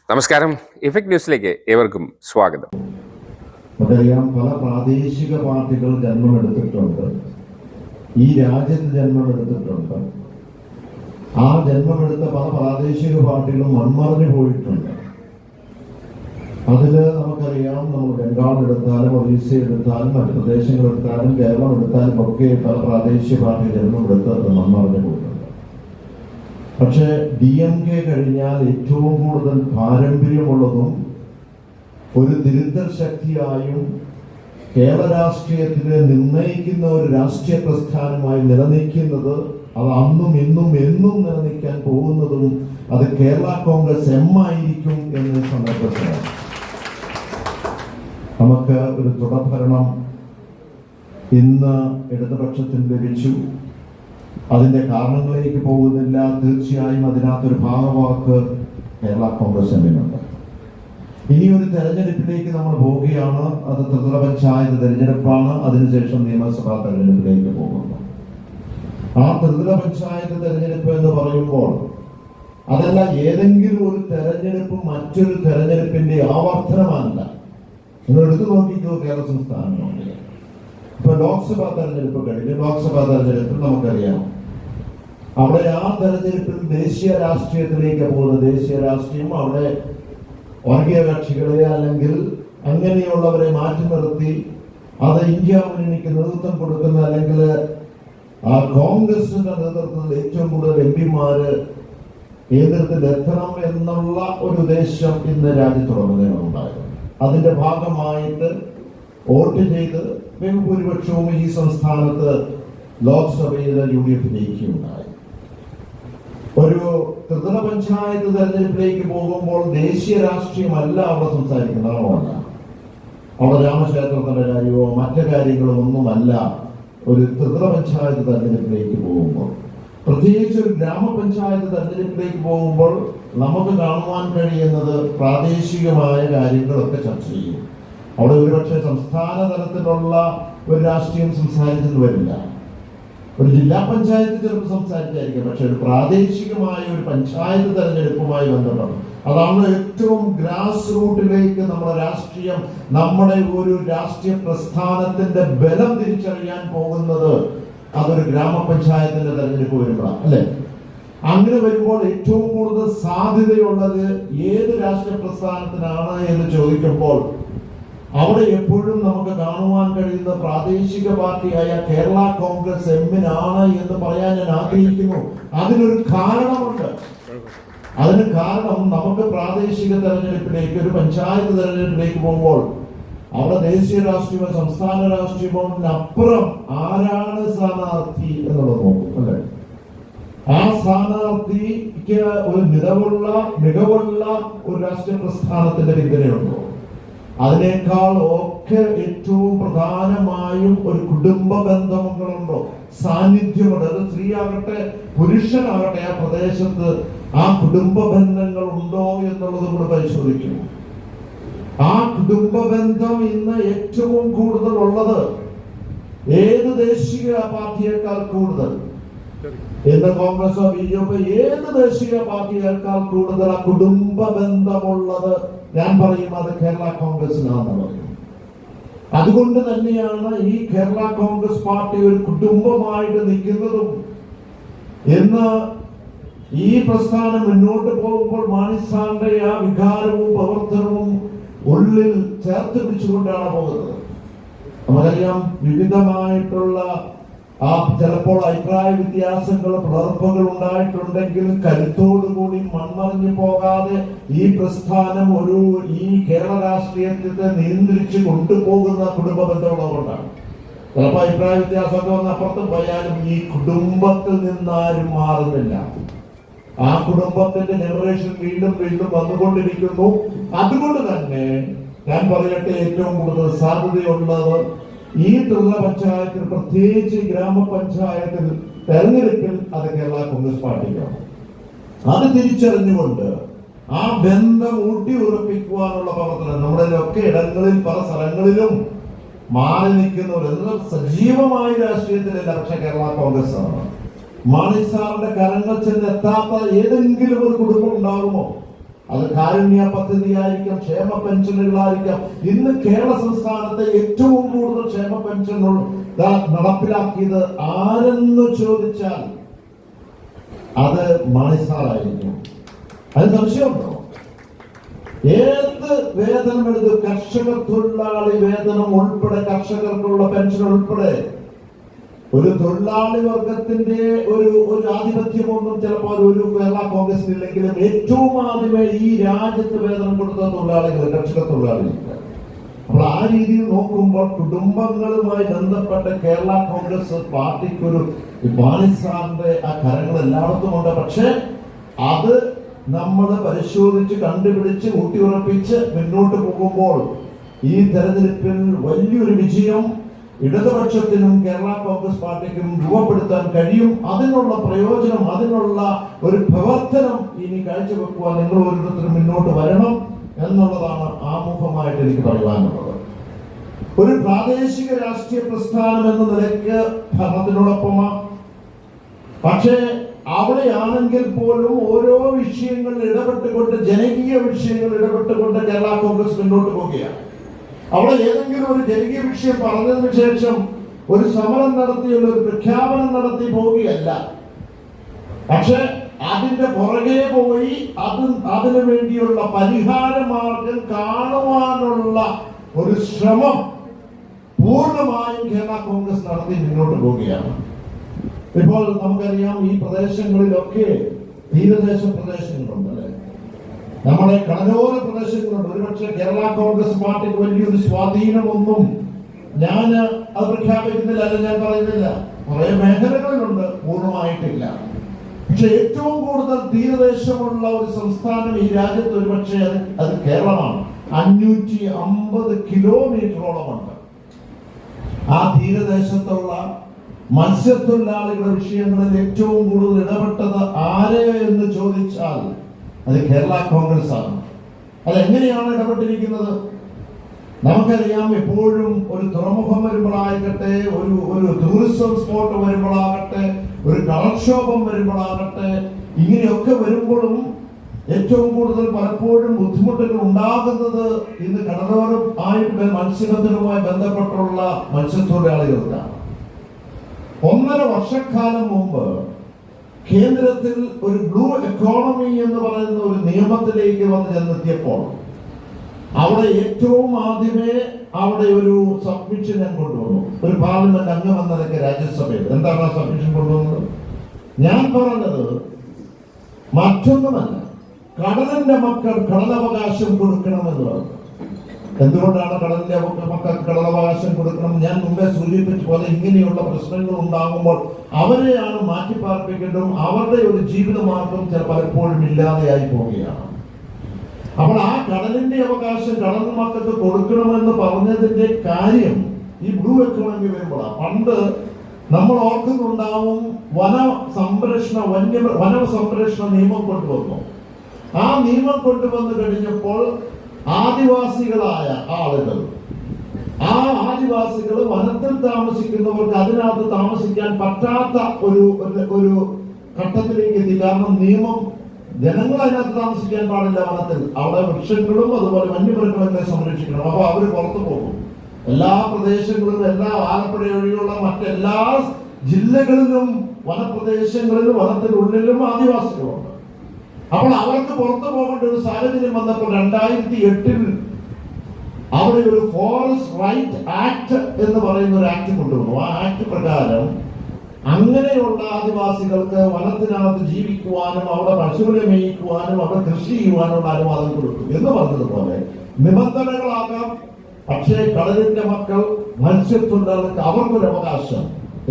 നമസ്കാരം. ഇഫക്ട് ന്യൂസിലേക്ക് ഏവർക്കും സ്വാഗതം. നമുക്കറിയാം, പല പ്രാദേശിക പാർട്ടികൾ ജന്മമെടുത്തിട്ടുണ്ട്, ഈ രാജ്യത്ത് ജന്മമെടുത്തിട്ടുണ്ട്. ആ ജന്മമെടുത്ത പല പ്രാദേശിക പാർട്ടികളും മൺമറഞ്ഞു പോയിട്ടുണ്ട്. അതിൽ നമുക്കറിയാം, നമ്മൾ ബംഗാൾ എടുത്താലും ഒറീസ എടുത്താലും മറ്റ് പ്രദേശങ്ങൾ എടുത്താലും കേരളം എടുത്താലും ഒക്കെ പല പ്രാദേശിക പാർട്ടി ജന്മമെടുത്ത് മൺമറഞ്ഞു പോയിട്ടുണ്ട്. പക്ഷെ DMK കഴിഞ്ഞാൽ ഏറ്റവും കൂടുതൽ പാരമ്പര്യമുള്ളതും ഒരു തിരുത്തൽ ശക്തിയായും കേരള രാഷ്ട്രീയത്തിനെ നിർണയിക്കുന്ന ഒരു രാഷ്ട്രീയ പ്രസ്ഥാനമായി നിലനിൽക്കുന്നത്, അത് അന്നും ഇന്നും എന്നും നിലനിൽക്കാൻ പോകുന്നതും അത് കേരള കോൺഗ്രസ് എം ആയിരിക്കും എന്ന സന്ദർഭത്തിലാണ്. നമുക്ക് ഒരു തുടർഭരണം ഇന്ന് ഇടതുപക്ഷത്തിന് ലഭിച്ചു. അതിന്റെ കാരണങ്ങളിലേക്ക് പോകുന്നില്ല. തീർച്ചയായും അതിനകത്തൊരു ഭാഗവാക്ക് കേരള കോൺഗ്രസ് എമ്മിനുണ്ട്. ഇനിയൊരു തെരഞ്ഞെടുപ്പിലേക്ക് നമ്മൾ പോവുകയാണ്. അത് ത്രിതല പഞ്ചായത്ത് തെരഞ്ഞെടുപ്പാണ്. അതിനുശേഷം നിയമസഭാ തെരഞ്ഞെടുപ്പിലേക്ക് പോകുന്നു. ആ ത്രിതല പഞ്ചായത്ത് തെരഞ്ഞെടുപ്പ് എന്ന് പറയുമ്പോൾ അതല്ല ഏതെങ്കിലും ഒരു തെരഞ്ഞെടുപ്പ് മറ്റൊരു തെരഞ്ഞെടുപ്പിന്റെ ആവർത്തനമല്ല. നിങ്ങൾ എടുത്തു നോക്കിക്കോ, കേരള സംസ്ഥാനങ്ങളിൽ ഇപ്പൊ ലോക്സഭാ തെരഞ്ഞെടുപ്പ് കഴിഞ്ഞു. ലോക്സഭാ തെരഞ്ഞെടുപ്പിൽ നമുക്കറിയാം, അവിടെ ആ തെരഞ്ഞെടുപ്പിൽ ദേശീയ രാഷ്ട്രീയത്തിലേക്ക് പോകുന്ന ദേശീയ രാഷ്ട്രീയം അവിടെ വർഗീയ കക്ഷികളെ അല്ലെങ്കിൽ അങ്ങനെയുള്ളവരെ മാറ്റി നിർത്തി അത് ഇന്ത്യ മുന്നണിക്ക് നേതൃത്വം കൊടുക്കുന്ന അല്ലെങ്കിൽ കോൺഗ്രസിന്റെ നേതൃത്വത്തിൽ ഏറ്റവും കൂടുതൽ MP-മാര് കേന്ദ്രത്തിൽ എത്തണം എന്നുള്ള ഒരു ഉദ്ദേശം ഇന്ന് രാജ്യത്തുടനീളമുണ്ടായിരുന്നു. അതിന്റെ ഭാഗമായിട്ട് വോട്ട് ചെയ്ത് ബഹുഭൂരിപക്ഷവും ഈ സംസ്ഥാനത്ത് ലോക്സഭയിൽ UDF ജയിക്കുകയുണ്ടായി. ഒരു ത്രിതല പഞ്ചായത്ത് തെരഞ്ഞെടുപ്പിലേക്ക് പോകുമ്പോൾ ദേശീയ രാഷ്ട്രീയമല്ല അവിടെ സംസാരിക്കുന്നതല്ല. അവിടെ രാമക്ഷേത്രത്തിന്റെ കാര്യമോ മറ്റു കാര്യങ്ങളോ ഒന്നുമല്ല. ഒരു ത്രിതല പഞ്ചായത്ത് തെരഞ്ഞെടുപ്പിലേക്ക് പോകുമ്പോൾ, പ്രത്യേകിച്ച് ഒരു ഗ്രാമപഞ്ചായത്ത് തെരഞ്ഞെടുപ്പിലേക്ക് പോകുമ്പോൾ നമുക്ക് കാണുവാൻ കഴിയുന്നത് പ്രാദേശികമായ കാര്യങ്ങളൊക്കെ ചർച്ച ചെയ്യും. അവിടെ ഒരുപക്ഷെ സംസ്ഥാന തലത്തിലുള്ള ഒരു രാഷ്ട്രീയം സംസാരിച്ചെന്ന് വരില്ല. ഒരു ജില്ലാ പഞ്ചായത്ത് ചിലപ്പോൾ സംസാരിച്ചായിരിക്കും. പക്ഷെ ഒരു പ്രാദേശികമായ ഒരു പഞ്ചായത്ത് തെരഞ്ഞെടുപ്പുമായി ബന്ധപ്പെട്ട് അതാണ് ഏറ്റവും ഗ്രാസ് റൂട്ടിലേക്ക് നമ്മുടെ രാഷ്ട്രീയം, നമ്മുടെ ഒരു രാഷ്ട്രീയ പ്രസ്ഥാനത്തിന്റെ ബലം തിരിച്ചറിയാൻ പോകുന്നത്. അതൊരു ഗ്രാമപഞ്ചായത്തിന്റെ തെരഞ്ഞെടുപ്പ് വരുമ്പോഴാണ്, അല്ലെ? അങ്ങനെ വരുമ്പോൾ ഏറ്റവും കൂടുതൽ സാധ്യതയുള്ളത് ഏത് രാഷ്ട്രീയ പ്രസ്ഥാനത്തിനാണ് എന്ന് ചോദിക്കുമ്പോൾ അവിടെ എപ്പോഴും നമുക്ക് കാണുവാൻ കഴിയുന്ന പ്രാദേശിക പാർട്ടിയായ കേരള കോൺഗ്രസ് എമ്മിനാണ് എന്ന് പറയാൻ ഞാൻ ആഗ്രഹിക്കുന്നു. അതിനൊരു കാരണമുണ്ട്. അതിന് കാരണം, നമുക്ക് പ്രാദേശിക തെരഞ്ഞെടുപ്പിലേക്ക് ഒരു പഞ്ചായത്ത് തെരഞ്ഞെടുപ്പിലേക്ക് പോകുമ്പോൾ അവിടെ ദേശീയ രാഷ്ട്രീയമോ സംസ്ഥാന രാഷ്ട്രീയമോ അപ്പുറം ആരാണ് സ്ഥാനാർത്ഥി എന്നുള്ളത് നോക്കും, അല്ലെ? ആ സ്ഥാനാർത്ഥിക്ക് ഒരു മികവുള്ള ഒരു രാഷ്ട്രീയ പ്രസ്ഥാനത്തിന്റെ പിന്തുണയുണ്ടോ? അതിനേക്കാൾ ഒക്കെ ഏറ്റവും പ്രധാനമായും ഒരു കുടുംബ ബന്ധങ്ങളുണ്ടോ, സാന്നിധ്യമുണ്ട്. അത് സ്ത്രീയാകട്ടെ പുരുഷനാകട്ടെ ആ പ്രദേശത്ത് ആ കുടുംബ ബന്ധങ്ങൾ ഉണ്ടോ എന്നുള്ളത് കൂടെ പരിശോധിക്കുന്നു. ആ കുടുംബ ബന്ധം ഇന്ന് ഏറ്റവും കൂടുതൽ ഉള്ളത് ഏത് ദേശീയ പാർട്ടിയേക്കാൾ കൂടുതൽ, ഇന്ന് കോൺഗ്രസോ BJP ഏത് ദേശീയ പാർട്ടിയേക്കാൾ കൂടുതൽ ആ കുടുംബ ബന്ധമുള്ളത് ഞാൻ പറയും അത് കേരള കോൺഗ്രസിനാണെന്ന് പറയും. അതുകൊണ്ട് തന്നെയാണ് ഈ കേരള കോൺഗ്രസ് പാർട്ടി ഒരു കുടുംബമായിട്ട് നിൽക്കുന്നതും. ഇന്ന് ഈ പ്രസ്ഥാനം മുന്നോട്ട് പോകുമ്പോൾ മാണിസാറിന്റെ ആ വികാരവും പ്രവർത്തനവും ഉള്ളിൽ ചേർത്ത് പിടിച്ചുകൊണ്ടാണ് പോകുന്നത്. നമുക്കറിയാം, വിവിധമായിട്ടുള്ള ചിലപ്പോൾ അഭിപ്രായ വ്യത്യാസങ്ങൾ പിളർപ്പുകൾ ഉണ്ടായിട്ടുണ്ടെങ്കിലും കരുത്തോടുകൂടി മൺമറിഞ്ഞു പോകാതെ ഈ പ്രസ്ഥാനം ഈ കേരള രാഷ്ട്രീയത്തെ നിയന്ത്രിച്ച് കൊണ്ടുപോകുന്ന കുടുംബ ബന്ധമുള്ളതുകൊണ്ടാണ്. ചിലപ്പോൾ അഭിപ്രായ വ്യത്യാസമൊക്കെ വന്ന് അപ്പുറത്ത് പോയാലും ഈ കുടുംബത്തിൽ നിന്നാരും മാറുന്നില്ല. ആ കുടുംബത്തിന്റെ ജനറേഷൻ വീണ്ടും വന്നുകൊണ്ടിരിക്കുന്നു. അതുകൊണ്ട് തന്നെ ഞാൻ പറയട്ടെ, ഏറ്റവും കൂടുതൽ സാധ്യതയുള്ളത് ഈ ത്രിതല പഞ്ചായത്തിൽ, പ്രത്യേകിച്ച് ഗ്രാമപഞ്ചായത്തിൽ തെരഞ്ഞെടുപ്പിൽ അത് കേരള കോൺഗ്രസ് പാർട്ടിക്കാണ്. അത് തിരിച്ചറിഞ്ഞുകൊണ്ട് ആ ബന്ധം ഊട്ടി ഉറപ്പിക്കുവാനുള്ള പ്രവർത്തനം നമ്മുടെ ഒക്കെ ഇടങ്ങളിൽ പല സ്ഥലങ്ങളിലും മാറി നിൽക്കുന്നവർ സജീവമായ രാഷ്ട്രീയത്തിലല്ല. പക്ഷെ കേരള കോൺഗ്രസ് ആണ്. മാണി സാറിന്റെ കരങ്ങൾ ചെന്നെത്താത്ത ഏതെങ്കിലും ഒരു കുടുംബം ഉണ്ടാകുമോ? അത് കാരുണ്യ പദ്ധതിയായിരിക്കാം, ക്ഷേമ പെൻഷനുകളായിരിക്കാം. ഇന്ന് കേരള സംസ്ഥാനത്തെ ഏറ്റവും കൂടുതൽ ക്ഷേമ പെൻഷൻ നടപ്പിലാക്കിയത് ആരെന്ന് ചോദിച്ചാൽ അത് മാണി സാറായിരിക്കും. അത് സംശയമുണ്ടോ? ഏത് വേതനം എടുത്ത് കർഷക തൊഴിലാളി വേതനം ഉൾപ്പെടെ, കർഷകർക്കുള്ള പെൻഷൻ ഉൾപ്പെടെ, ഒരു തൊഴിലാളി വർഗത്തിന്റെ ഒരു ആധിപത്യമൊന്നും ചിലപ്പോൾ ഒരു കേരള കോൺഗ്രസിന് ഇല്ലെങ്കിലും ഏറ്റവും ആദ്യമേ ഈ രാജ്യത്ത് വേതനം കൊടുത്ത തൊഴിലാളികൾ കർഷക തൊഴിലാളികൾ. അപ്പോൾ ആ രീതിയിൽ നോക്കുമ്പോൾ കുടുംബങ്ങളുമായി ബന്ധപ്പെട്ട കേരള കോൺഗ്രസ് പാർട്ടിക്കൊരു മാണി സാറിന്റെ ആ കരങ്ങൾ എല്ലായിടത്തും ഉണ്ട്. പക്ഷെ അത് നമ്മൾ പരിശോധിച്ച് കണ്ടുപിടിച്ച് ഊട്ടിയുറപ്പിച്ച് മുന്നോട്ട് പോകുമ്പോൾ ഈ തെരഞ്ഞെടുപ്പിൽ വലിയൊരു വിജയം ഇടതുപക്ഷത്തിനും കേരള കോൺഗ്രസ് പാർട്ടിക്കും രൂപപ്പെടുത്താൻ കഴിയും. അതിനുള്ള പ്രയോജനം, അതിനുള്ള ഒരു പ്രവർത്തനം ഇനി കാഴ്ചവെക്കുവാൻ നിങ്ങൾ ഓരോരുത്തരും മുന്നോട്ട് വരണം എന്നുള്ളതാണ് ആമുഖമായിട്ട് എനിക്ക് പറയാനുള്ളത്. ഒരു പ്രാദേശിക രാഷ്ട്രീയ പ്രസ്ഥാനം എന്ന നിലയ്ക്ക് ഭരണത്തിനോടൊപ്പമാണ്. പക്ഷേ അവിടെയാണെങ്കിൽ പോലും ഓരോ വിഷയങ്ങളിൽ ഇടപെട്ടുകൊണ്ട്, ജനകീയ വിഷയങ്ങളിൽ ഇടപെട്ടുകൊണ്ട് കേരള കോൺഗ്രസ് മുന്നോട്ട് പോവുകയാണ്. അവിടെ ഏതെങ്കിലും ഒരു ജനകീയ വിഷയം പറഞ്ഞതിന് ശേഷം ഒരു സമരം നടത്തി, ഒരു പ്രഖ്യാപനം നടത്തി പോവുകയല്ല. പക്ഷെ അതിന്റെ പുറകെ പോയി അതിനു വേണ്ടിയുള്ള പരിഹാര മാർഗം കാണുവാനുള്ള ഒരു ശ്രമം പൂർണ്ണമായും കേരള കോൺഗ്രസ് നടത്തി മുന്നോട്ട് പോവുകയാണ്. ഇപ്പോൾ നമുക്കറിയാം, ഈ പ്രദേശങ്ങളിലൊക്കെ തീരദേശ പ്രദേശങ്ങളുണ്ടല്ലേ, നമ്മുടെ കടലോര പ്രദേശങ്ങളുണ്ട്. ഒരുപക്ഷെ കേരള കോൺഗ്രസ് പാർട്ടിക്ക് വലിയൊരു സ്വാധീനമൊന്നും ഞാൻ അത് പ്രഖ്യാപിക്കുന്നില്ല, അല്ല ഞാൻ പറയുന്നില്ല. കുറെ മേഖലകളിലുണ്ട്, പൂർണ്ണമായിട്ടില്ല. പക്ഷെ ഏറ്റവും കൂടുതൽ തീരദേശമുള്ള ഒരു സംസ്ഥാനം ഈ രാജ്യത്ത് ഒരുപക്ഷെ അത് കേരളമാണ്. 550 കിലോമീറ്ററോളമുണ്ട്. ആ തീരദേശത്തുള്ള മത്സ്യത്തൊഴിലാളികളുടെ വിഷയങ്ങളിൽ ഏറ്റവും കൂടുതൽ ഇടപെട്ടത് ആരെ എന്ന് ചോദിച്ചാൽ അത് കേരള കോൺഗ്രസ് ആണ്. അതെങ്ങനെയാണ് ഇടപെട്ടിരിക്കുന്നത്? നമുക്കറിയാം, എപ്പോഴും ഒരു തുറമുഖം വരുമ്പോഴാകട്ടെ, ഒരു ടൂറിസം സ്പോട്ട് വരുമ്പോഴാകട്ടെ, ഒരു കടൽക്ഷോഭം വരുമ്പോഴാകട്ടെ, ഇങ്ങനെയൊക്കെ വരുമ്പോഴും ഏറ്റവും കൂടുതൽ പലപ്പോഴും ബുദ്ധിമുട്ടുകൾ ഉണ്ടാകുന്നത് ഇന്ന് കടലോരം ആയിട്ട് മത്സ്യബന്ധനവുമായി ബന്ധപ്പെട്ടുള്ള മത്സ്യത്തൊഴിലാളികൾക്കാണ്. 1.5 വർഷക്കാലം മുമ്പ് കേന്ദ്രത്തിൽ ഒരു ബ്ലൂ എക്കോണമി എന്ന് പറയുന്ന ഒരു നിയമത്തിലേക്ക് വന്ന് ചെന്നെത്തിയപ്പോൾ അവിടെ ഏറ്റവും ആദ്യമേ അവിടെ ഒരു സബ്മിഷൻ ഞാൻ കൊണ്ടുവന്നു. ഒരു പാർലമെന്റ് അംഗം എന്ന നിലയ്ക്ക് രാജ്യസഭയിൽ എന്താണ് ആ സബ്മിഷൻ കൊണ്ടുവന്നത്? ഞാൻ പറഞ്ഞത് മറ്റൊന്നുമല്ല, കടലിന്റെ മക്കൾ കടലവകാശം കൊടുക്കണമെന്ന് പറഞ്ഞു. എന്തുകൊണ്ടാണ് കടലിന്റെ മക്കൾക്ക് കടലവകാശം കൊടുക്കണം? ഞാൻ മുമ്പേ സൂചിപ്പിച്ച പോലെ ഇങ്ങനെയുള്ള പ്രശ്നങ്ങൾ ഉണ്ടാകുമ്പോൾ അവരെയാണ് മാറ്റിപ്പാർപ്പിക്കേണ്ടതും അവരുടെ ഒരു ജീവിതമാർഗം പലപ്പോഴും ഇല്ലാതെയായി പോവുകയാണ്. അപ്പോൾ ആ കടലിന്റെ അവകാശം കടൽ മക്കൾക്ക് കൊടുക്കണമെന്ന് പറഞ്ഞതിന്റെ കാര്യം ഈ ബ്ലൂ എക്കോണമി വരുമ്പോഴാണ്. പണ്ട് നമ്മൾ ഓർക്കുന്നുണ്ടാവും, വന സംരക്ഷണ നിയമം കൊണ്ടുവന്നു. ആ നിയമം കൊണ്ടുവന്നു കഴിഞ്ഞപ്പോൾ ആദിവാസികളായ ആളുകൾ, ആ ആദിവാസികൾ വനത്തിൽ താമസിക്കുന്നവർക്ക് അതിനകത്ത് താമസിക്കാൻ പറ്റാത്ത ഒരു ഘട്ടത്തിലേക്ക് എത്തി. കാരണം നിയമം ജനങ്ങൾ അതിനകത്ത് താമസിക്കാൻ പാടില്ല വനത്തിൽ. അവിടെ വൃക്ഷങ്ങളും അതുപോലെ വന്യമൃഗങ്ങളെ സംരക്ഷിക്കണം. അപ്പൊ അവര് പുറത്തു പോകും. എല്ലാ പ്രദേശങ്ങളിലും, എല്ലാ ആലപ്പുഴ ഒഴികെയുള്ള മറ്റെല്ലാ ജില്ലകളിലും വനപ്രദേശങ്ങളിലും വനത്തിനുള്ളിലും ആദിവാസികളുണ്ട്. അപ്പോൾ അവർക്ക് പുറത്തു പോകേണ്ട ഒരു സാഹചര്യം വന്നപ്പോൾ 2008 അവിടെ ഒരു ഫോറസ്റ്റ് റൈറ്റ് ആക്ട് എന്ന് പറയുന്ന ഒരു ആക്ട് കൊണ്ടുവന്നു. ആ ആക്ട് പ്രകാരം അങ്ങനെയുള്ള ആദിവാസികൾക്ക് വനത്തിനകത്ത് ജീവിക്കുവാനും അവിടെ പശുവിനെ മേയിക്കുവാനും അവിടെ കൃഷി ചെയ്യുവാനുള്ള അനുവാദം കൊടുത്തു. എന്ന് പറഞ്ഞതുപോലെ നിബന്ധനകളാകാം, പക്ഷേ കടലിന്റെ മക്കൾ മത്സ്യത്തൊഴിലാളികൾക്ക് അവർക്കൊരു അവകാശം,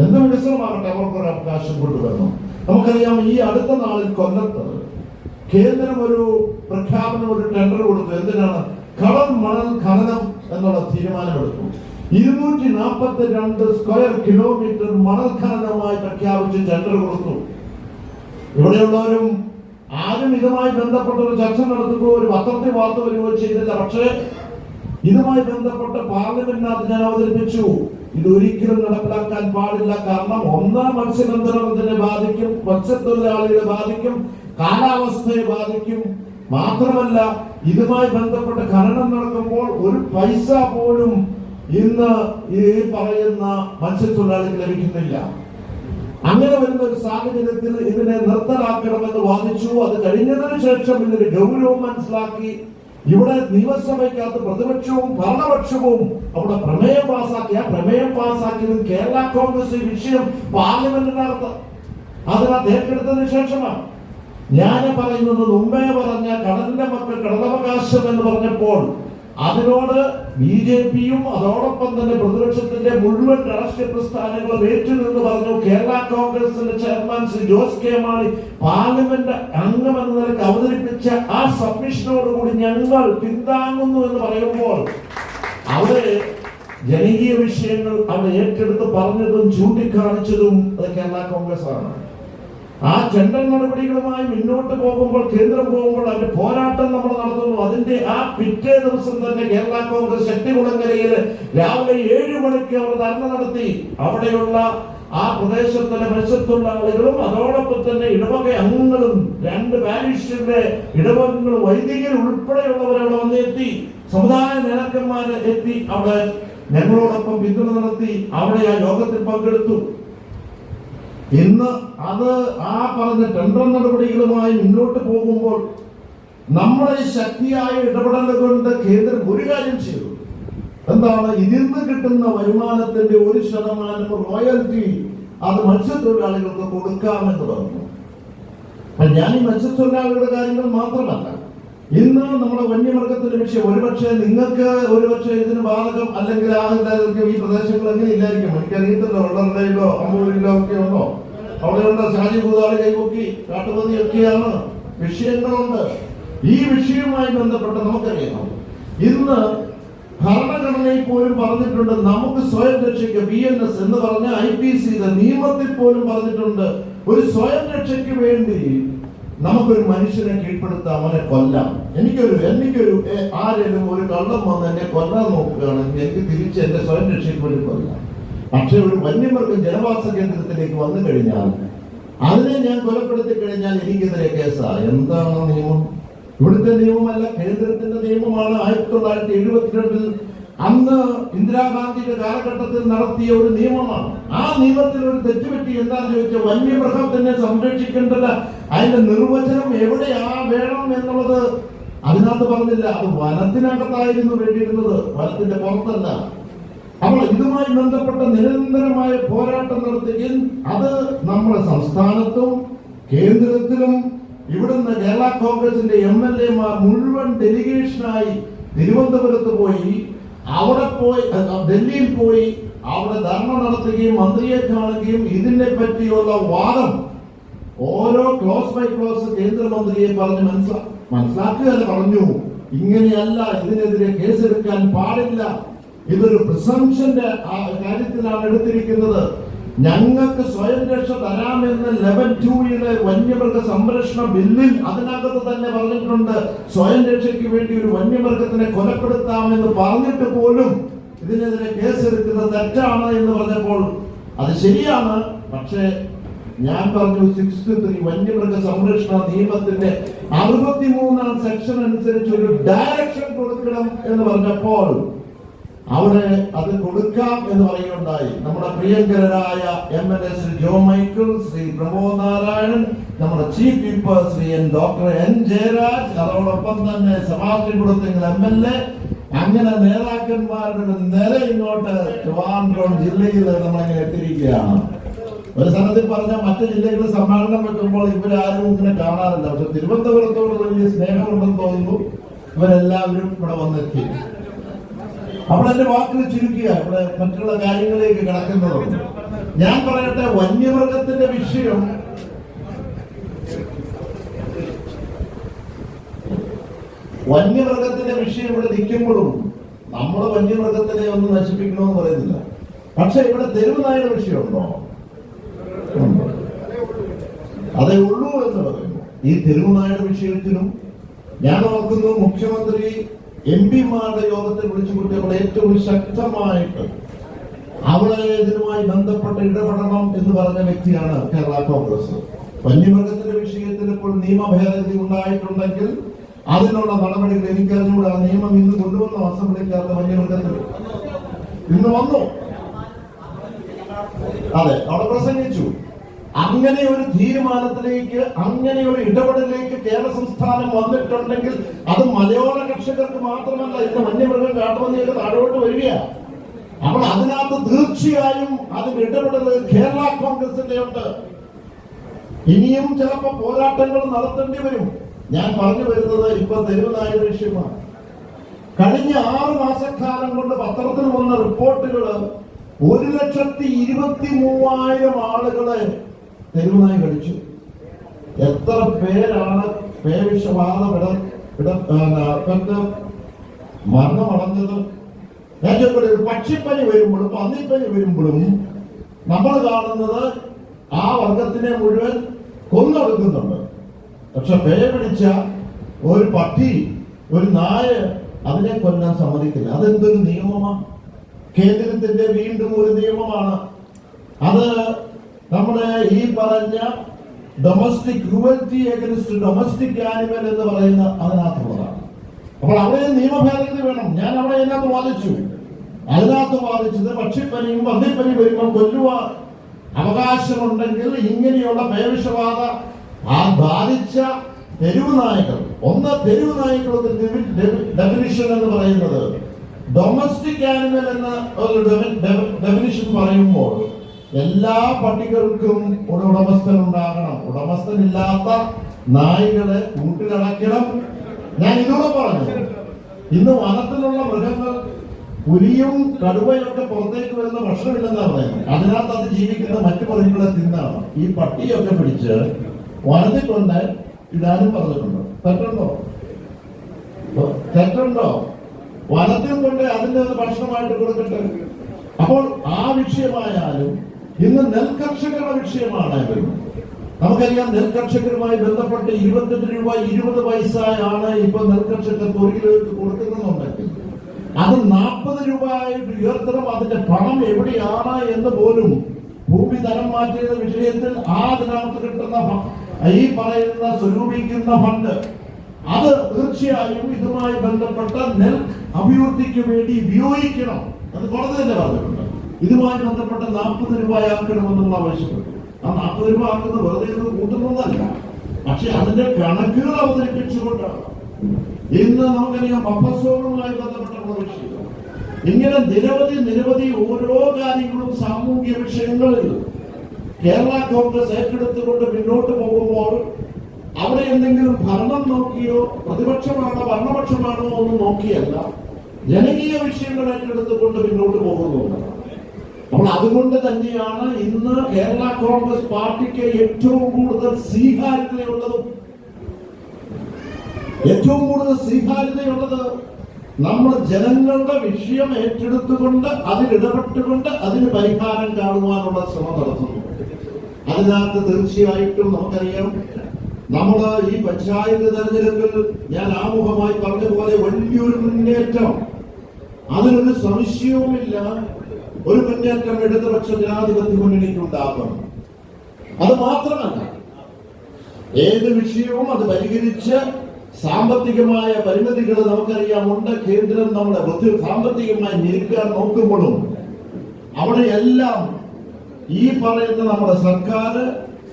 എന്ത് വികസനമാകട്ടെ അവർക്കൊരു അവകാശം കൊണ്ടുവരണം. നമുക്കറിയാം, ഈ അടുത്ത നാളിൽ കൊല്ലത്ത് കേന്ദ്രം ഒരു പ്രഖ്യാപനം, ഒരു ടെൻഡർ കൊടുത്തു. എന്തിനാണ്? കടൽ മണൽ ഖനനം എന്നുള്ള തീരുമാനമെടുത്തു. 242 സ്ക്വയർ കിലോമീറ്റർ മണൽ ഖനനമായി പ്രഖ്യാപിച്ച് ടെൻഡർ കൊടുത്തു. ഇവിടെയുള്ളവരും ആരും ഇതുമായി ബന്ധപ്പെട്ട ഒരു ചർച്ച നടത്തുകയോ ഒരു പത്രത്തിൽ വാർത്ത വരികയോ ചെയ്തില്ല. പക്ഷേ ഇതുമായി ബന്ധപ്പെട്ട് പാർലമെന്റിനകത്ത് ഞാൻ അവതരിപ്പിച്ചു, ഇത് ഒരിക്കലും നടപ്പിലാക്കാൻ പാടില്ല. കാരണം ഒന്നാം മത്സ്യബന്ധനത്തിനെ ബാധിക്കും, മത്സ്യത്തൊഴിലാളികളെ ബാധിക്കും, കാലാവസ്ഥയെ ബാധിക്കും, മാത്രമല്ല ഇതുമായി ബന്ധപ്പെട്ട് ഖനനം നടക്കുമ്പോൾ ഒരു പൈസ പോലും ഇന്ന് ഈ പറയുന്ന മത്സ്യത്തൊഴിലാളിക്ക് ലഭിക്കുന്നില്ല. അങ്ങനെ വരുന്ന ഒരു സാഹചര്യത്തിൽ ഇതിനെ നിർത്തലാക്കണമെന്ന് വാദിച്ചു. അത് കഴിഞ്ഞതിനു ശേഷം ഇതിന്റെ ഗൗരവം മനസ്സിലാക്കി ഇവിടെ നിയമസഭയ്ക്കകത്ത് പ്രതിപക്ഷവും ഭരണപക്ഷവും അവിടെ പ്രമേയം പാസാക്കി. ആ പ്രമേയം പാസാക്കിയത് കേരള കോൺഗ്രസ് ഈ വിഷയം പാർലമെന്റിനകത്ത് അതിനകത്ത് ഏറ്റെടുത്തതിനു ശേഷമാണ്. ഞാൻ പറയുന്നത് മുമ്പേ പറഞ്ഞ കടലിന്റെ മക്കൾ കടലവകാശം എന്ന് പറഞ്ഞപ്പോൾ അതിനോട് BJPയും അതോടൊപ്പം തന്നെ പ്രതിപക്ഷത്തിന്റെ മുഴുവൻ രാഷ്ട്രീയ പ്രസ്ഥാനങ്ങളും ഏറ്റുനിന്ന് പറഞ്ഞു. കേരള കോൺഗ്രസിന്റെ chairman Shri Jose K Mani parliament അംഗമെന്ന നിലയ്ക്ക് അവതരിപ്പിച്ച ആ സബ്മിഷനോടുകൂടി ഞങ്ങൾ പിന്താങ്ങുന്നു എന്ന് പറയുമ്പോൾ അവിടെ ജനകീയ വിഷയങ്ങൾ അവിടെ ഏറ്റെടുത്ത് പറഞ്ഞതും ചൂണ്ടിക്കാണിച്ചതും അത് കേരള കോൺഗ്രസ് ആണ്. ആ ടെൻഡർ നടപടികളുമായി മുന്നോട്ട് പോകുമ്പോൾ കേന്ദ്രം പോകുമ്പോൾ അതിന്റെ പോരാട്ടം നമ്മൾ നടത്തുന്നു. അതിന്റെ ആ പിറ്റേ ദിവസം തന്നെ കേരള കോൺഗ്രസ് ശക്തികുളങ്ങരയിൽ രാവിലെ 7 മണിക്ക് അവർ ധർണ നടത്തി. അവിടെയുള്ള ആ പ്രദേശത്തിലെ മത്സ്യത്തൊഴിലാളികളും അതോടൊപ്പം തന്നെ ഇടവക അംഗങ്ങളും 2 പാരിഷിന്റെ ഇടവകങ്ങളും വൈദികരും ഉൾപ്പെടെയുള്ളവരവിടെ വന്നെത്തി. സമുദായ നേതാക്കന്മാരെ എത്തി അവിടെ ഞങ്ങളോടൊപ്പം പിന്തുണ നടത്തി. അവിടെ ആ യോഗത്തിൽ പങ്കെടുത്തു. ഇന്ന് അത് ആ പറഞ്ഞ ടെൻഡർ നടപടികളുമായി മുന്നോട്ട് പോകുമ്പോൾ നമ്മുടെ ശക്തിയായ ഇടപെടൽ കൊണ്ട് കേന്ദ്രം ഒരു കാര്യം ചെയ്തു. എന്താണ്? ഇതിൽ നിന്ന് കിട്ടുന്ന വരുമാനത്തിന്റെ 1% റോയൽറ്റി അത് മത്സ്യത്തൊഴിലാളികൾക്ക് കൊടുക്കാമെന്ന് പറഞ്ഞു. ഞാൻ ഈ മത്സ്യത്തൊഴിലാളികളുടെ കാര്യങ്ങൾ മാത്രമല്ല, ഇന്ന് നമ്മുടെ വന്യമൃഗത്തിന്റെ വിഷയം ഒരുപക്ഷെ നിങ്ങൾക്ക് ഇതിന് ബാധകം അല്ലെങ്കിൽ ഈ പ്രദേശങ്ങളൊക്കെ ഇല്ലായിരിക്കും. എനിക്കറിയത്തില്ല, വെള്ളറുടെയിലോ അമ്പൂരിലോ ഒക്കെ ഉണ്ടോ? അവിടെയുള്ള ഷാജി ഭൂതാളി കൈപൊക്കി കാട്ടുപതിയൊക്കെയാണ് വിഷയങ്ങളുണ്ട്. ഈ വിഷയവുമായി ബന്ധപ്പെട്ട് നമുക്കറിയാം, ഇന്ന് ഭരണഘടനയിൽ പോലും പറഞ്ഞിട്ടുണ്ട് നമുക്ക് സ്വയം രക്ഷയ്ക്ക് BNS എന്ന് പറഞ്ഞ IPC നിയമത്തിൽ പോലും പറഞ്ഞിട്ടുണ്ട് ഒരു സ്വയം രക്ഷയ്ക്ക് വേണ്ടി നമുക്കൊരു മനുഷ്യനെ കീഴ്പ്പെടുത്താം, അവനെ കൊല്ലാം. എനിക്കൊരു ആരെങ്കിലും ഒരു കള്ളം വന്ന് എന്നെ കൊല്ലാൻ നോക്കുകയാണെങ്കിൽ എനിക്ക് തിരിച്ച് എന്റെ സ്വയം രക്ഷയ്ക്ക് വേണ്ടി കൊല്ലാം. പക്ഷെ ഒരു വന്യമൃഗം ജനവാസ കേന്ദ്രത്തിലേക്ക് വന്നു കഴിഞ്ഞാൽ അതിനെ ഞാൻ കൊലപ്പെടുത്തി കഴിഞ്ഞാൽ എനിക്കെതിരെ കേസാ. എന്താണ് നിയമം? ഇവിടുത്തെ നിയമമല്ല, കേന്ദ്രത്തിന്റെ നിയമമാണ്. 1972 അന്ന് ഇന്ദിരാഗാന്ധിയുടെ കാലഘട്ടത്തിൽ നടത്തിയ ഒരു നിയമമാണ്. ആ നിയമത്തിൽ ഒരു തെറ്റുപറ്റി. എന്താണെന്ന് ചോദിച്ചാൽ വന്യമൃഗത്തിനെ സംരക്ഷിക്കേണ്ടത് അതിന്റെ നിർവചനം എവിടെയാ വേണം എന്നുള്ളത് അതിനകത്ത് പറഞ്ഞില്ല. അത് വനത്തിനകത്തായിരുന്നു വേണ്ടിയിരുന്നത്, വനത്തിന്റെ പുറത്തല്ല. അപ്പോൾ ഇതുമായി ബന്ധപ്പെട്ട നിരന്തരമായ പോരാട്ടം നടത്തുകയും അത് നമ്മുടെ സംസ്ഥാനത്തും കേന്ദ്രത്തിലും ഇവിടുന്ന് കേരള കോൺഗ്രസിന്റെ MLA-മാർ മുഴുവൻ ഡെലിഗേഷനായി തിരുവനന്തപുരത്ത് പോയി, അവിടെ പോയി ഡൽഹിയിൽ പോയി അവിടെ ധർണ നടത്തുകയും മന്ത്രിയെ കാണുകയും ഇതിനെ പറ്റിയുള്ള വാദം ഓരോ ക്ലോസ് ബൈ ക്ലോസ് കേന്ദ്രമന്ത്രിയെ പറഞ്ഞ് മനസ്സിലാക്കുകയല്ല പറഞ്ഞു. ഇങ്ങനെയല്ല, ഇതിനെതിരെ കേസെടുക്കാൻ പാടില്ല. ഇതൊരു പ്രിസംപ്ഷന്റെ കാര്യത്തിലാണ് എടുത്തിരിക്കുന്നത്. ഞങ്ങൾക്ക് സ്വയം രക്ഷ തരാമെന്ന് 11(2) വന്യമൃഗ സംരക്ഷണ ബില്ലിൽ അതിനകത്ത് തന്നെ പറഞ്ഞിട്ടുണ്ട്. സ്വയം രക്ഷയ്ക്ക് വേണ്ടി ഒരു വന്യമൃഗത്തിനെ കൊലപ്പെടുത്താമെന്ന് പറഞ്ഞിട്ട് പോലും ഇതിനെതിരെ കേസെടുക്കുന്നത് തെറ്റാണ് എന്ന് പറഞ്ഞപ്പോൾ അത് ശരിയാണ്. പക്ഷേ ഞാൻ പറഞ്ഞു 63 വന്യമൃഗ സംരക്ഷണ നിയമത്തിന്റെ 63-ാം സെക്ഷൻ അനുസരിച്ച് ഒരു ഡയറക്ഷൻ കൊടുക്കണം എന്ന് പറഞ്ഞപ്പോൾ അവിടെ അത് കൊടുക്കാം എന്ന് പറയുകയുണ്ടായി. നമ്മുടെ പ്രിയങ്കരനായ MLA ശ്രീ ജോ മൈക്കിൾ, ശ്രീ പ്രമോദ് നാരായണൻ, നമ്മുടെ chief whip Shri doctor N Jayaraj, അതോടൊപ്പം തന്നെ സെബാസ്റ്റ്യൻ കുളത്തിങ്കൽ MLA, അങ്ങനെ നേതാക്കന്മാരുടെ നിര ഇങ്ങോട്ട് ട്രിവാൻഡ്രം ജില്ലയിൽ നമ്മളിങ്ങനെ എത്തിയിരിക്കുകയാണ്. ഒരു സ്ഥലത്തിൽ പറഞ്ഞാൽ മറ്റു ജില്ലകളിൽ സമ്മേളനം വെക്കുമ്പോൾ ഇവരാരും ഇങ്ങനെ കാണാറില്ല. പക്ഷെ തിരുവനന്തപുരത്തോട് വലിയ സ്നേഹമുണ്ടെന്ന് തോന്നുന്നു. ഇവരെല്ലാവരും ഇവിടെ വന്നെത്തി. അപ്പോൾ എന്റെ വാക്കുകൾ ചുരുക്കുക, ഇവിടെ മറ്റുള്ള കാര്യങ്ങളിലേക്ക് കിടക്കുന്നതുണ്ട്. ഞാൻ പറയട്ടെ, വന്യമൃഗത്തിന്റെ വിഷയം ഇവിടെ നിൽക്കുമ്പോഴും നമ്മൾ വന്യമൃഗത്തിനെ ഒന്നും നശിപ്പിക്കണമെന്ന് പറയുന്നില്ല. പക്ഷെ ഇവിടെ തെരുവ് നായയുടെ വിഷയമുണ്ടോ? അതേ ഉള്ളൂ എന്ന് പറയുന്നു. ഈ തെരുവ് നായയുടെ വിഷയത്തിലും ഞാൻ ഓർക്കുന്നു, മുഖ്യമന്ത്രി MP-മാരുടെ യോഗത്തിൽ വിളിച്ചുകൂട്ടിയപ്പോൾ ഏറ്റവും ശക്തമായിട്ട് അവിടെ ഇതിനുമായി ബന്ധപ്പെട്ട് ഇടപെടണം എന്ന് പറഞ്ഞ വ്യക്തിയാണ് കേരള കോൺഗ്രസ്. വന്യമൃഗത്തിന്റെ വിഷയത്തിൽ ഇപ്പോൾ നിയമ ഭേദഗതി ഉണ്ടായിട്ടുണ്ടെങ്കിൽ അതിനുള്ള നടപടികൾ എനിക്കറിഞ്ഞുകൂടെ. ആ നിയമം ഇന്ന് കൊണ്ടുവന്നു അസംബ്ലിക്കകത്ത് വന്യമൃഗത്തിൽ ഇന്ന് വന്നു. അതെ, അവിടെ പ്രസംഗിച്ചു. അങ്ങനെ ഒരു തീരുമാനത്തിലേക്ക്, അങ്ങനെ ഒരു ഇടപെടലിലേക്ക് കേരള സംസ്ഥാനം വന്നിട്ടുണ്ടെങ്കിൽ അത് മലയോര കർഷകർക്ക് മാത്രമല്ല, ഇന്ന് വന്യമൃഗം കാട്ടുപന്നിയൊക്കെ താഴോട്ട് വരിക. അപ്പോൾ അതിനകത്ത് തീർച്ചയായും അതിന് ഇടപെടൽ കേരള കോൺഗ്രസിന്റെ ഉണ്ട്. ഇനിയും ചിലപ്പോ പോരാട്ടങ്ങൾ നടത്തേണ്ടി വരും. ഞാൻ പറഞ്ഞു വരുന്നത് ഇപ്പൊ തെരുവുനായ വിഷയമാണ്. കഴിഞ്ഞ 6 മാസക്കാലം കൊണ്ട് പത്രത്തിൽ വന്ന റിപ്പോർട്ടുകൾ 1,23,000 ആളുകളെ തെരുവുനായി കടിച്ചു. എത്ര പേരാണ് പേവിഷബാധ മരണമടഞ്ഞത്? ഏറ്റവും ഒരു പക്ഷിപ്പനി വരുമ്പോഴും പന്നിപ്പനി വരുമ്പോഴും നമ്മൾ കാണുന്നത് ആ വർഗത്തിനെ മുഴുവൻ കൊന്നൊടുക്കുന്നുണ്ട്. പക്ഷെ പേ പിടിച്ച ഒരു പട്ടി, ഒരു നായ അതിനെ കൊല്ലാൻ സമ്മതിക്കില്ല. അതെന്തൊരു നിയമമാണ്? കേന്ദ്രത്തിന്റെ വീണ്ടും ഒരു നിയമമാണ്. അത് നമ്മുടെ ഈ പറഞ്ഞ domestic cruelty against domestic animal എന്ന് പറയുന്ന അതിനകത്തുള്ളതാണ്. അപ്പോൾ അവിടെ നിയമ ഭേദഗതി വേണം. ഞാൻ അവിടെ അതിനകത്ത് വാദിച്ചു. അതിനകത്ത് വാദിച്ചത് പക്ഷിപ്പനിയും പന്നിപ്പനി വരുമ്പോൾ കൊല്ലുവാൻ അവകാശമുണ്ടെങ്കിൽ ഇങ്ങനെയുള്ള പേവിഷബാധ ബാധിച്ച തെരുവ് നായ്ക്കൾ, തെരുവ് നായ്ക്കളുടെ ഡെഫിനിഷൻ എന്ന് പറയുന്നത് ഡൊമസ്റ്റിക് ആനിമൽ എന്ന ഒരു ഡെഫിനിഷൻ പറയുമ്പോൾ എല്ലാ പട്ടികൾക്കും ഒരു ഉടമസ്ഥൻ ഉണ്ടാകണം. ഉടമസ്ഥനില്ലാത്ത നായ്ക്കളെ കൂട്ടിലടയ്ക്കണം. ഞാൻ ഇതോടെ പറഞ്ഞു, ഇന്ന് വനത്തിലുള്ള മൃഗങ്ങൾ, പുലിയും കടുവയൊക്കെ പുറത്തേക്ക് വരുന്ന ഭക്ഷണമില്ലെന്നാണ് പറയുന്നത്. അതിനകത്ത് അത് ജീവിക്കുന്ന മറ്റു മൃഗങ്ങളെ തിന്നാണ്. ഈ പട്ടിയൊക്കെ പിടിച്ച് വനത്തിൽ കൊണ്ട് ഇടാനും പറഞ്ഞിട്ടുണ്ട്. തെറ്റുണ്ടോ? വനത്തിൽ കൊണ്ട് അതിന്റെ ഒരു ഭക്ഷണമായിട്ട് കൊടുക്കട്ടെ. അപ്പോൾ ആ വിഷയമായാലും ഇന്ന് നെൽകർഷകരുടെ വിഷയമാണ്. നമുക്കറിയാം, നെൽകർഷകരുമായി ബന്ധപ്പെട്ട് 28 രൂപ 20 പൈസയാണ് ഇപ്പൊ നെൽകർഷകർക്ക് 1 കിലോയ്ക്ക് കൊടുക്കുന്നുണ്ടെങ്കിൽ അത് 40 രൂപയായിട്ട് ഉയർത്തണം. അതിന്റെ പണം എവിടെയാണ് എന്ന് പോലും ഭൂമി തരം മാറ്റിയ വിഷയത്തിൽ അതിനകത്ത് കിട്ടുന്ന ഈ പറയുന്ന സ്വരൂപിക്കുന്ന ഫണ്ട് അത് തീർച്ചയായും ഇതുമായി ബന്ധപ്പെട്ട നെൽ അഭിവൃദ്ധിക്ക് വേണ്ടി ഉപയോഗിക്കണം. അത് കോടതി തന്നെ പറഞ്ഞിട്ടുണ്ട്. ഇതുമായി ബന്ധപ്പെട്ട 40 രൂപയാക്കണമെന്നുള്ള ആവശ്യപ്പെട്ടു. ആ 40 രൂപ ആക്കുന്നത് വെറുതെ കൂട്ടുന്നതല്ല, പക്ഷെ അതിന്റെ കണക്കുകൾ അവതരിപ്പിച്ചുകൊണ്ടാണ്. ഇന്ന് നമുക്കറിയാം ബഫർ ബന്ധപ്പെട്ടുള്ള വിഷയം. ഇങ്ങനെ നിരവധി ഓരോ കാര്യങ്ങളും സാമൂഹ്യ വിഷയങ്ങളിൽ കേരള കോൺഗ്രസ് ഏറ്റെടുത്തുകൊണ്ട് മുന്നോട്ട് പോകുമ്പോൾ അവിടെ എന്തെങ്കിലും ഭരണം നോക്കിയോ പ്രതിപക്ഷമാണോ ഭരണപക്ഷമാണോ ഒന്നും നോക്കിയല്ല, ജനകീയ വിഷയങ്ങൾ ഏറ്റെടുത്തുകൊണ്ട് മുന്നോട്ട് പോകുന്നുണ്ട്. അപ്പോൾ അതുകൊണ്ട് തന്നെയാണ് ഇന്ന് കേരള കോൺഗ്രസ് പാർട്ടിക്ക് ഏറ്റവും കൂടുതൽ സ്വീകാര്യതയുള്ളത് നമ്മൾ ജനങ്ങളുടെ വിഷയം ഏറ്റെടുത്തുകൊണ്ട് അതിലിടപെട്ടുകൊണ്ട് അതിന് പരിഹാരം കാണുവാനുള്ള ശ്രമം നടത്തുന്നു. അതിനകത്ത് തീർച്ചയായിട്ടും നമുക്കറിയാം, നമ്മൾ ഈ പഞ്ചായത്ത് തെരഞ്ഞെടുപ്പിൽ ഞാൻ ആമുഖമായി പറഞ്ഞതുപോലെ വലിയൊരു മുന്നേറ്റം, അതിനൊരു സംശയവുമില്ല, ഒരു മുന്നേറ്റം ഇടതുപക്ഷ ജനാധിപത്യ മുന്നണിക്കുണ്ടാകും. അത് മാത്രമല്ല, ഏത് വിഷയവും അത് പരിഹരിച്ച് സാമ്പത്തികമായ പരിമിതികൾ നമുക്കറിയാമുണ്ട്. കേന്ദ്രം നമ്മളെ സാമ്പത്തികമായി ഞെരുക്കാൻ നോക്കുമ്പോഴും അവിടെയെല്ലാം ഈ പറയുന്ന നമ്മുടെ സർക്കാർ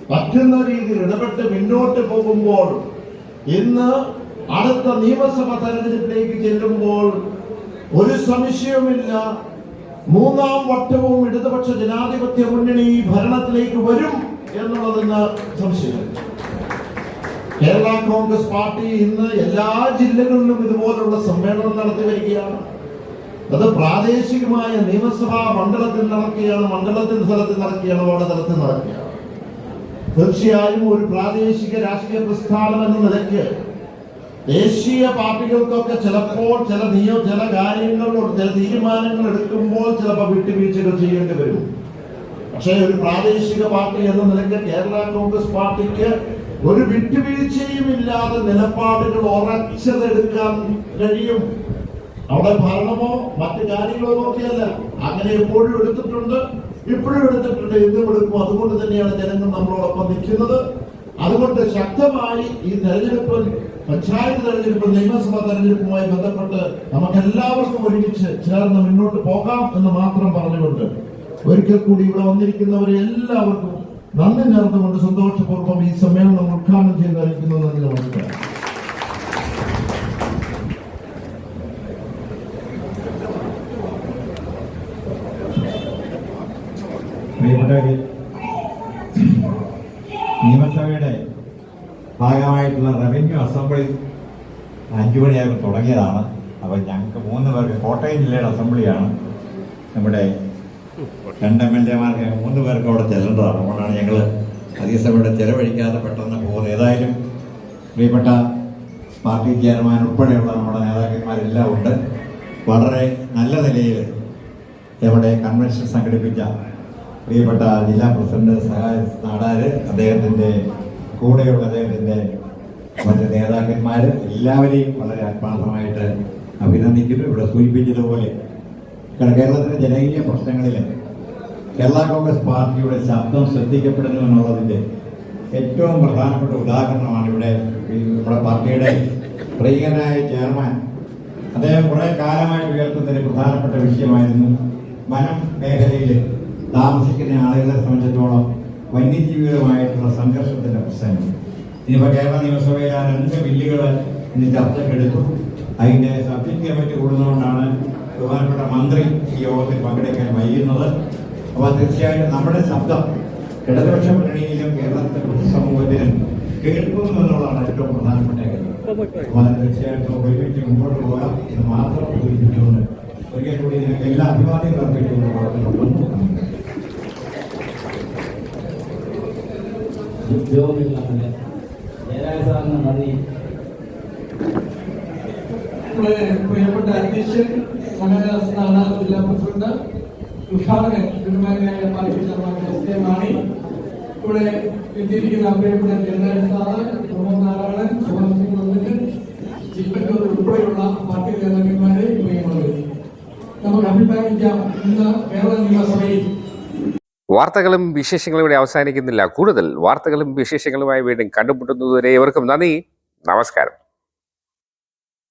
പറ്റുന്ന രീതിയിൽ ഇടപെട്ട് മുന്നോട്ട് പോകുമ്പോൾ ഇന്ന് അടുത്ത നിയമസഭ തെരഞ്ഞെടുപ്പിലേക്ക് ചെല്ലുമ്പോൾ ഒരു സംശയവുമില്ല, 3ാം വട്ടവും ഇടതുപക്ഷ ജനാധിപത്യ മുന്നണി ഭരണത്തിലേക്ക് വരും എന്നുള്ളതിന് സംശയമില്ല. കേരള കോൺഗ്രസ് പാർട്ടി ഇന്ന് എല്ലാ ജില്ലകളിലും ഇതുപോലുള്ള സമ്മേളനം നടത്തി വരികയാണ്. അത് പ്രാദേശികമായ നിയമസഭാ മണ്ഡലത്തിൽ നടക്കുകയാണ്, സ്ഥലത്തിൽ നടക്കുകയാണ്, വാർഡ് തലത്തിൽ നടക്കുകയാണ്. തീർച്ചയായും ഒരു പ്രാദേശിക രാഷ്ട്രീയ പ്രസ്ഥാനം എന്ന നിലയ്ക്ക് ദേശീയ പാർട്ടികൾക്കൊക്കെ ചിലപ്പോൾ ചില കാര്യങ്ങളോട് ചില തീരുമാനങ്ങൾ എടുക്കുമ്പോൾ ചിലപ്പോൾ വിട്ടുവീഴ്ചകൾ ചെയ്യേണ്ടി വരും. പക്ഷേ ഒരു പ്രാദേശിക പാർട്ടി എന്ന നിലയ്ക്ക് കേരള കോൺഗ്രസ് പാർട്ടിക്ക് ഒരു വിട്ടുവീഴ്ചയും ഇല്ലാതെ നിലപാടുകൾ ഉറച്ചതെടുക്കാൻ കഴിയും. അവിടെ ഭരണമോ മറ്റു കാര്യങ്ങളോ നോക്കിയല്ല, അങ്ങനെ എപ്പോഴും എടുത്തിട്ടുണ്ട്, ഇപ്പോഴും എടുത്തിട്ടുണ്ട്, എന്നും എടുക്കും. അതുകൊണ്ട് തന്നെയാണ് ജനങ്ങൾ നമ്മളോടൊപ്പം നിൽക്കുന്നത്. അതുകൊണ്ട് ശക്തമായി ഈ തെരഞ്ഞെടുപ്പ് പഞ്ചായത്ത് തെരഞ്ഞെടുപ്പ്, നിയമസഭാ തെരഞ്ഞെടുപ്പുമായി ബന്ധപ്പെട്ട് നമുക്കെല്ലാവർക്കും ഒരുമിച്ച് ചേർന്ന് മുന്നോട്ട് പോകാം എന്ന് മാത്രം പറഞ്ഞുകൊണ്ട് ഒരിക്കൽ കൂടി ഇവിടെ വന്നിരിക്കുന്നവരെ എല്ലാവർക്കും നന്ദി നേർന്നുകൊണ്ട് സന്തോഷപൂർവ്വം ഈ സമ്മേളനം ഉദ്ഘാടനം ചെയ്ത് അറിയിക്കുന്നു. നന്ദി, നമസ്കാരം. പ്രിയപ്പെട്ടവര്, നിയമസഭയുടെ ഭാഗമായിട്ടുള്ള റവന്യൂ അസംബ്ലി 5 മണിയാകുമ്പോൾ തുടങ്ങിയതാണ്. അപ്പോൾ ഞങ്ങൾക്ക് 3 പേർക്ക്, കോട്ടയം ജില്ലയുടെ അസംബ്ലിയാണ്, നമ്മുടെ 2 MLA-മാർക്ക് 3 പേർക്ക് അവിടെ ചെല്ലേണ്ടതാണ്. അതുകൊണ്ടാണ് ഞങ്ങൾ അധിക സമയം ചെലവഴിക്കാതെ പെട്ടെന്ന് പോകുന്നത്. ഏതായാലും പ്രിയപ്പെട്ട പാർട്ടി ചെയർമാൻ ഉൾപ്പെടെയുള്ള നമ്മുടെ നേതാക്കന്മാരെല്ലാം ഉണ്ട്. വളരെ നല്ല നിലയിൽ നമ്മുടെ കൺവെൻഷൻ സംഘടിപ്പിച്ച പ്രിയപ്പെട്ട ജില്ലാ പ്രസിഡന്റ് സഹായ നാടാര്, അദ്ദേഹത്തിൻ്റെ കൂടെയുള്ള അദ്ദേഹത്തിൻ്റെ മറ്റ് നേതാക്കന്മാർ എല്ലാവരെയും വളരെ ആത്മാർത്ഥമായിട്ട് അഭിനന്ദിക്കുന്നു. ഇവിടെ സൂചിപ്പിച്ചതുപോലെ കേരളത്തിലെ ജനകീയ പ്രശ്നങ്ങളിൽ കേരള കോൺഗ്രസ് പാർട്ടിയുടെ ശബ്ദം ശ്രദ്ധിക്കപ്പെടുന്നു എന്നുള്ളതിൻ്റെ ഏറ്റവും പ്രധാനപ്പെട്ട ഉദാഹരണമാണ് ഇവിടെ നമ്മുടെ പാർട്ടിയുടെ പ്രിയങ്കരനായ ചെയർമാൻ. അദ്ദേഹം കുറേ കാലമായിട്ട് ഉയർത്തുന്നതിന് പ്രധാനപ്പെട്ട വിഷയമായിരുന്നു വനം മേഖലയിൽ താമസിക്കുന്ന ആളുകളെ സംബന്ധിച്ചിടത്തോളം വന്യജീവികളുമായിട്ടുള്ള സംഘർഷത്തിൻ്റെ പ്രശ്നങ്ങൾ. ഇനിയിപ്പോൾ കേരള നിയമസഭയിൽ 2 ബില്ലുകൾ ഇന്ന് ചർച്ചയ്ക്കെടുത്തു. അതിൻ്റെ സബ്ജക്ട് കമ്മിറ്റി കൂടുന്നതുകൊണ്ടാണ് ബഹുമാനപ്പെട്ട മന്ത്രി ഈ യോഗത്തിൽ പങ്കെടുക്കാൻ വൈകുന്നത്. അപ്പോൾ തീർച്ചയായിട്ടും നമ്മുടെ ശബ്ദം ഇടതുപക്ഷ മുന്നണിയിലും കേരളത്തിലെ പൊതുസമൂഹത്തിലും കേൾക്കുന്നു എന്നുള്ളതാണ് ഏറ്റവും പ്രധാനപ്പെട്ട കാര്യം. അപ്പോൾ തീർച്ചയായിട്ടും ഒരുമിച്ച് മുമ്പോട്ട് പോകാം എന്ന് മാത്രം സൂചിപ്പിച്ചുകൊണ്ട് ഒരിക്കൽ കൂടി നിങ്ങൾക്ക് എല്ലാ അഭിവാദ്യങ്ങളും അർപ്പിച്ചുകൊണ്ട് പ്രിയപ്പെട്ട അധ്യക്ഷൻ, സഹകരണ ജില്ലാ പ്രസിഡന്റ്, ഉദ്ഘാടകൻ ബഹുമാനായ പാർട്ടി ചെയർമാൻ എസ്.കെ. മാണി, ഇവിടെ എത്തിയിരിക്കുന്ന പ്രിയപ്പെട്ട ജനറൽ സാറ് പ്രമോദ് നാരായണൻ, സുഭാഷ് സിംഗ്, ജില്ലകൾ ഉൾപ്പെടെയുള്ള പാർട്ടി നേതാക്കന്മാരെ പ്രിയമുള്ളത്, നമുക്ക് അഭിപ്രായിക്കാം. ഇന്ന് കേരള നിയമസഭയിൽ വാർത്തകളും വിശേഷങ്ങളും ഇവിടെ അവസാനിക്കുന്നില്ല. കൂടുതൽ വാർത്തകളും വിശേഷങ്ങളുമായി വീണ്ടും കണ്ടുമുട്ടുന്നതുവരെ ഇവർക്കും നന്ദി, നമസ്കാരം.